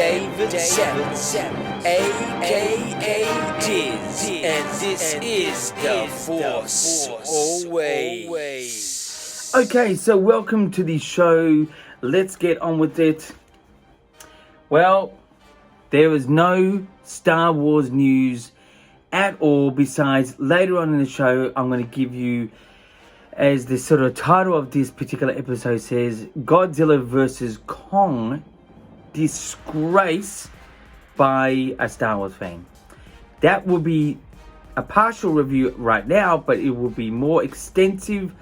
David Savage, a.k.a. Diz, and this is The Force Always. Okay, so welcome to the show. Let's get on with it. Well, there is no Star Wars news at all, besides later on in the show I'm going to give you, as the sort of title of this particular episode says, Godzilla vs. Kong, Disgrace, by a Star Wars fan. That will be a partial review right now, but it will be more extensive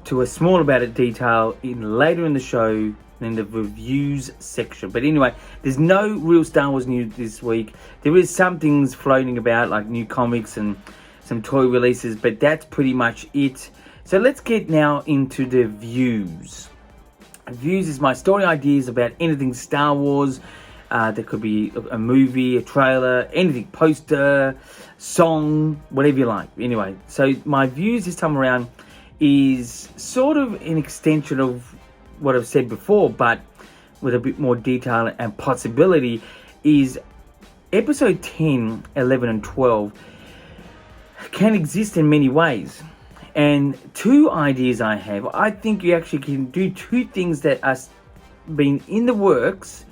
to a small amount of detail later in the show in the reviews section. But anyway, there's no real Star Wars news this week. There is some things floating about, like new comics and some toy releases, but that's pretty much it. So let's get now into the views. Views is my story ideas about anything Star Wars. There could be a movie, a trailer, anything, poster, song, whatever you like. Anyway, so my views this time around is sort of an extension of what I've said before, but with a bit more detail and possibility. Is episode 10, 11 and 12 can exist in many ways. And two ideas I have. I think you actually can do two things that are been in the works,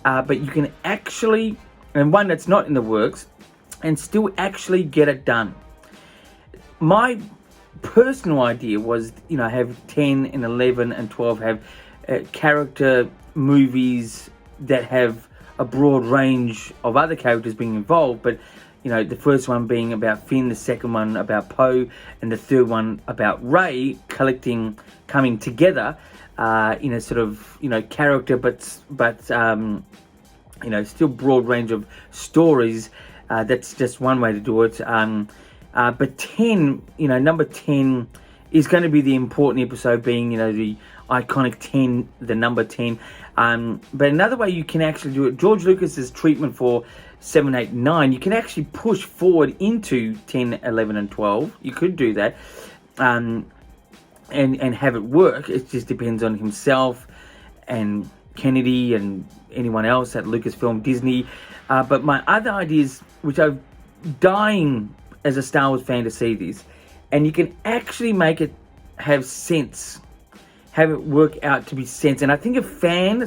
but you can actually, and one that's not in the works, and still actually get it done. My personal idea was, have 10 and 11 and 12 have character movies that have a broad range of other characters being involved, but the first one being about Finn, the second one about Poe, and the third one about Rey coming together in a sort of character, but still broad range of stories. That's just one way to do it. But 10, number 10 is going to be the important episode, being the iconic 10, the number 10. But another way you can actually do it, George Lucas's treatment for 7, 8, 9, you can actually push forward into 10, 11 and 12. You could do that and have it work. It just depends on himself and Kennedy and anyone else at Lucasfilm, Disney. But my other ideas, which I'm dying as a Star Wars fan to see this, and you can actually make it have sense, have it work out to be sense. And I think a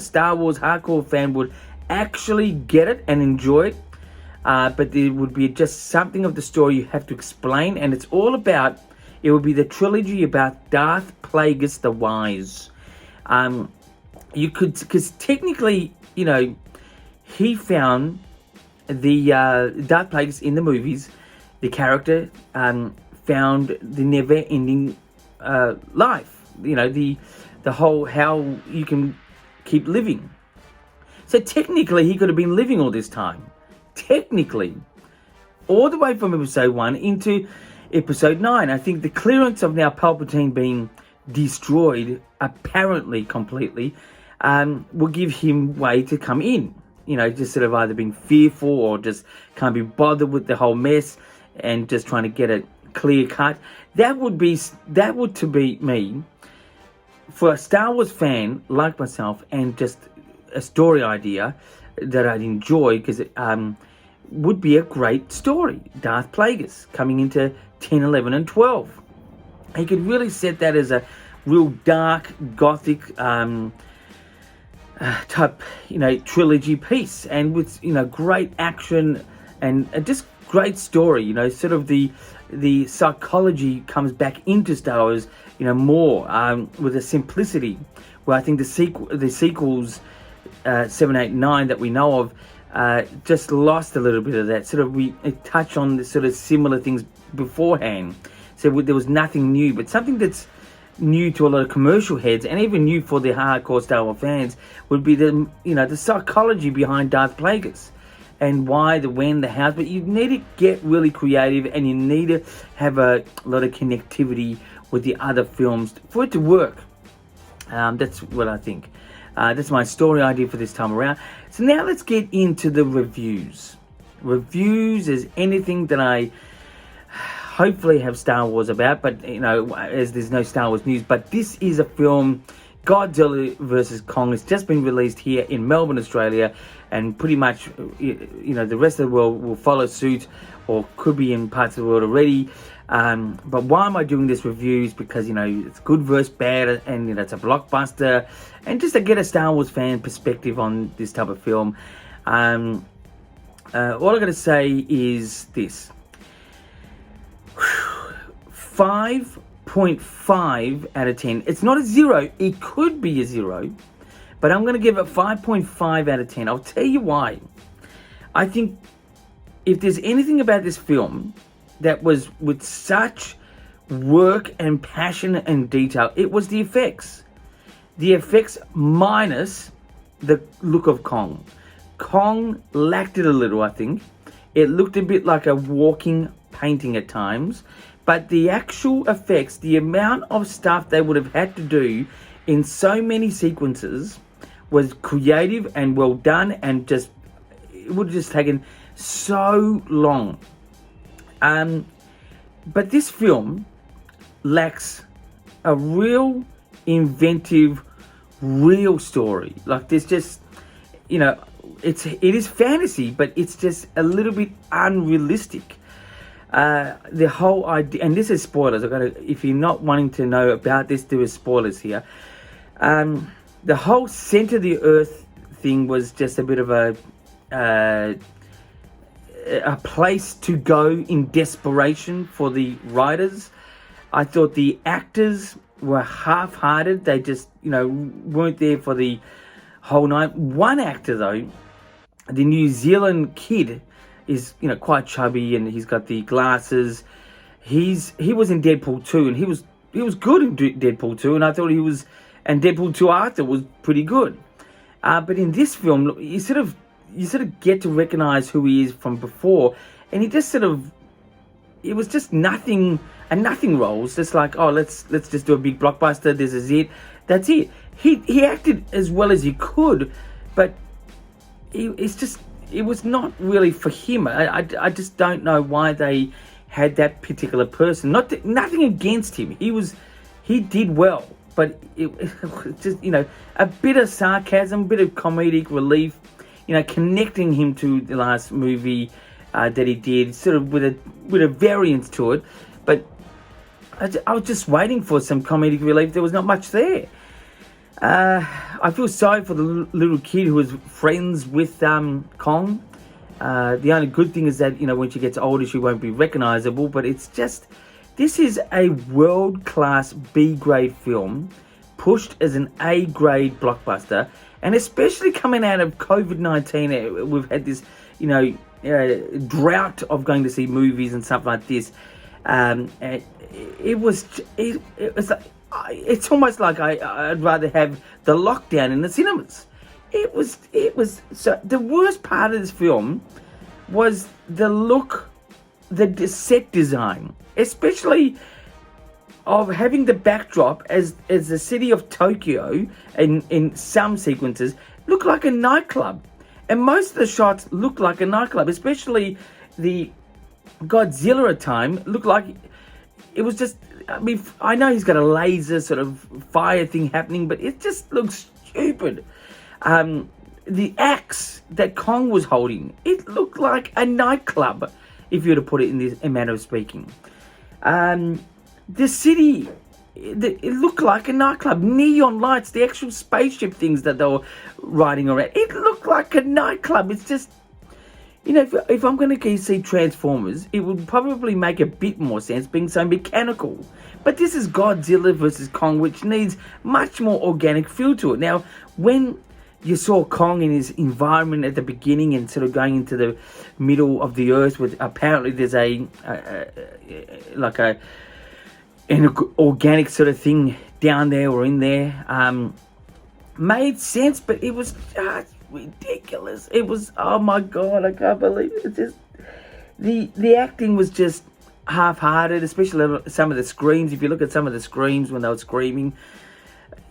Star Wars hardcore fan would actually get it and enjoy it, but there would be just something of the story you have to explain, and it would be the trilogy about Darth Plagueis the Wise. Because technically, he found the Darth Plagueis in the movies, the character found the never-ending life, the whole how you can keep living. So technically, he could have been living all this time. Technically. All the way from episode 1 into episode 9. I think the clearance of now Palpatine being destroyed, apparently completely, will give him way to come in. Just sort of either being fearful or just can't be bothered with the whole mess and just trying to get it clear cut. That would to be me, for a Star Wars fan like myself, and just a story idea that I'd enjoy, because it would be a great story. Darth Plagueis coming into 10, 11 and 12. He could really set that as a real dark, gothic type, trilogy piece, and with, great action and just great story. Sort of the psychology comes back into Star Wars, more with a simplicity, where I think the sequels 7, 8, 9 that we know of just lost a little bit of that. Sort of we touch on the sort of similar things beforehand, so there was nothing new, but something that's new to a lot of commercial heads, and even new for the hardcore Star Wars fans, would be the psychology behind Darth Plagueis, and why, the when, the how. But you need to get really creative, and you need to have a lot of connectivity with the other films for it to work. That's what I think. That's my story idea for this time around. So now let's get into the reviews. Reviews is anything that I hopefully have Star Wars about, but as there's no Star Wars news, but this is a film Godzilla versus Kong has just been released here in Melbourne, Australia, and pretty much, the rest of the world will follow suit, or could be in parts of the world already. But why am I doing this review? Is because, it's good versus bad, and it's a blockbuster, and just to get a Star Wars fan perspective on this type of film. All I got to say is this: 5.5 out of 10. It's not a 0. It could be a 0, but I'm going to give it 5.5 out of 10. I'll tell you why. I think if there's anything about this film that was with such work and passion and detail, it was the effects. The effects minus the look of Kong. Kong lacked it a little, I think. It looked a bit like a walking painting at times. But the actual effects, the amount of stuff they would have had to do in so many sequences was creative and well done, and it would have just taken so long. But this film lacks a real inventive, real story. Like, there's just, it is fantasy, but it's just a little bit unrealistic. The whole idea, and this is spoilers. If you're not wanting to know about this, there is spoilers here. The whole center of the earth thing was just a bit of a place to go in desperation for the writers. I thought the actors were half-hearted. They just, weren't there for the whole night. One actor, though, the New Zealand kid, is quite chubby, and he's got the glasses. He was in Deadpool 2, and he was good in Deadpool 2, and I thought and Deadpool 2 after was pretty good. But in this film, you sort of get to recognize who he is from before, and he just it was just nothing roles. Just like, oh, let's just do a big blockbuster. This is it. That's it. He acted as well as he could, but it was not really for him. I just don't know why they had that particular person. Nothing against him. He did well, but it just, a bit of sarcasm, a bit of comedic relief, connecting him to the last movie that he did, sort of with a variance to it. But I was just waiting for some comedic relief. There was not much there. I feel sorry for the little kid who was friends with Kong. The only good thing is that, when she gets older, she won't be recognizable. But it's just, this is a world-class B-grade film, pushed as an A-grade blockbuster. And especially coming out of COVID-19, we've had this, drought of going to see movies and stuff like this. It was like, it's almost like I'd rather have the lockdown in the cinemas. It was so. The worst part of this film was the look, the set design, especially of having the backdrop as the city of Tokyo in some sequences look like a nightclub, and most of the shots look like a nightclub, especially the Godzilla at time looked like it was just. I mean, I know he's got a laser sort of fire thing happening, but it just looks stupid. The axe that Kong was holding, it looked like a nightclub, if you were to put it in this manner of speaking. The city, it looked like a nightclub. Neon lights, the actual spaceship things that they were riding around, it looked like a nightclub. It's just, if I'm going to go see Transformers, it would probably make a bit more sense being so mechanical. But this is Godzilla versus Kong, which needs much more organic feel to it. Now, when you saw Kong in his environment at the beginning and sort of going into the middle of the earth, with apparently there's an organic sort of thing down there or in there, made sense, but it was just ridiculous. It was, oh my god, I can't believe it. It's just the acting was just half-hearted, especially some of the screams. If you look at some of the screams when they were screaming,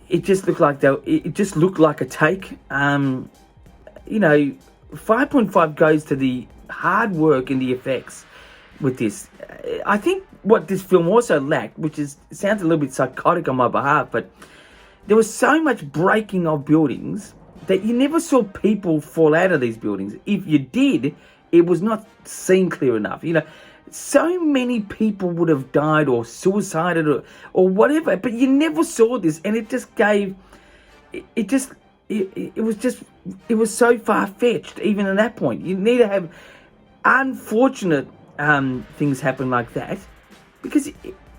it just looked like it just looked like a take. 5.5 goes to the hard work and the effects with this. I think what this film also lacked, which sounds a little bit psychotic on my behalf, but there was so much breaking of buildings that you never saw people fall out of these buildings. If you did, it was not seen clear enough. So many people would have died or suicided or whatever, but you never saw this, and it just gave, it was so far-fetched even at that point. You need to have unfortunate things happen like that, because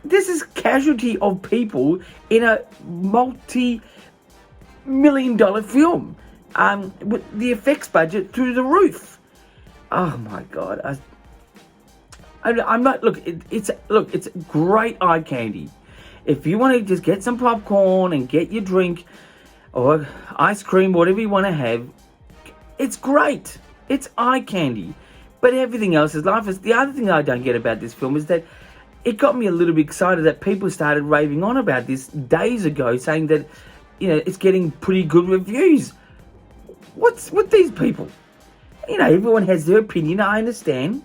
this is casualty of people in a multi-million-dollar film with the effects budget through the roof. Oh my God! I'm not. Look, it's great eye candy. If you want to just get some popcorn and get your drink or ice cream, whatever you want to have, it's great. It's eye candy. But everything else is life. The other thing I don't get about this film is that it got me a little bit excited that people started raving on about this days ago, saying that it's getting pretty good reviews. What's with these people? Everyone has their opinion. I understand,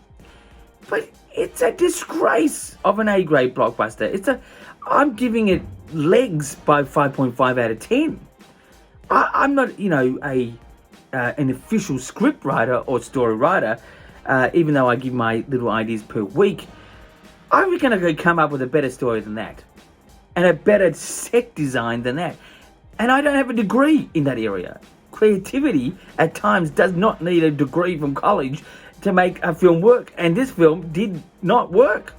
but it's a disgrace of an A-grade blockbuster. I'm giving it legs by 5.5 out of 10. I'm not, an official script writer or story writer, even though I give my little ideas per week. I reckon I could come up with a better story than that, and a better set design than that. And I don't have a degree in that area. Creativity at times does not need a degree from college to make a film work, and this film did not work.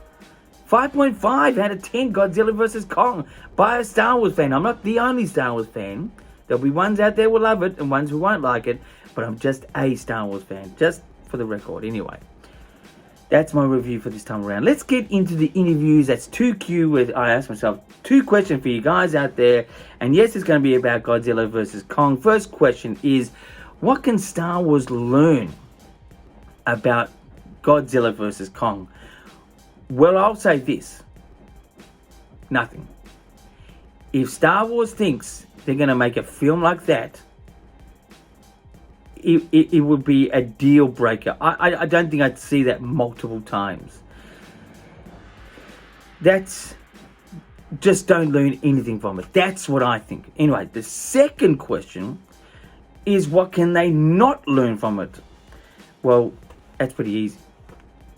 5.5 out of 10, Godzilla vs. Kong, by a Star Wars fan. I'm not the only Star Wars fan. There'll be ones out there who will love it and ones who won't like it, but I'm just a Star Wars fan, just for the record. Anyway, that's my review for this time around. Let's get into the interviews. That's 2Q, where I asked myself 2 questions for you guys out there, and yes, it's going to be about Godzilla vs. Kong. First question is, what can Star Wars learn about Godzilla vs. Kong? Well, I'll say this. Nothing. If Star Wars thinks they're going to make a film like that, it would be a deal breaker. I don't think I'd see that multiple times. Just don't learn anything from it. That's what I think. Anyway, the second question is, what can they not learn from it? Well, that's pretty easy.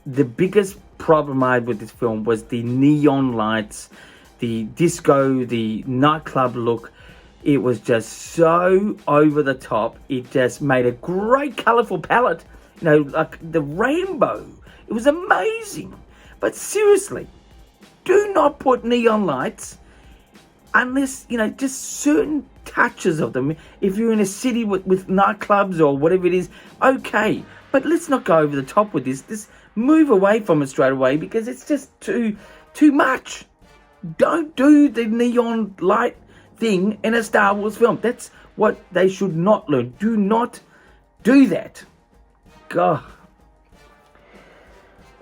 The biggest problem I had with this film was the neon lights, the disco, the nightclub look. It was just so over the top. It just made a great colourful palette, like the rainbow. It was amazing. But seriously, do not put neon lights unless, just certain touches of them. If you're in a city with nightclubs or whatever it is, okay. But let's not go over the top with this. Just move away from it straight away, because it's just too much. Don't do the neon light thing in a Star Wars film. That's what they should not learn. Do not do that. God.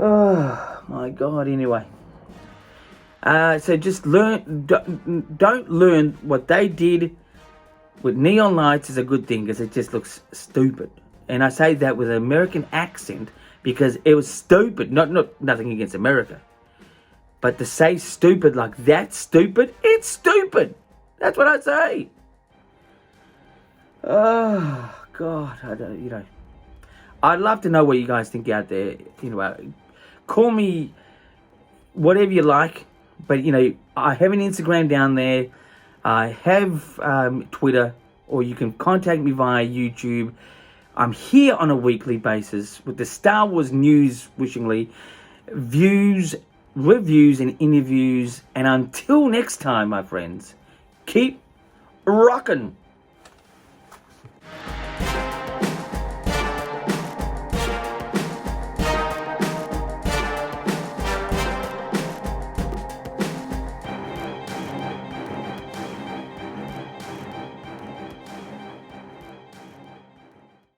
Oh my God. Anyway. So just don't learn what they did with neon lights is a good thing, because it just looks stupid. And I say that with an American accent because it was stupid. Nothing against America. But to say stupid like that, stupid, it's stupid. That's what I say. Oh, God. I'd love to know what you guys think out there. Call me whatever you like. But, I have an Instagram down there. I have Twitter, or you can contact me via YouTube. I'm here on a weekly basis with the Star Wars news, wishingly, views, reviews, and interviews. And until next time, my friends, keep rocking.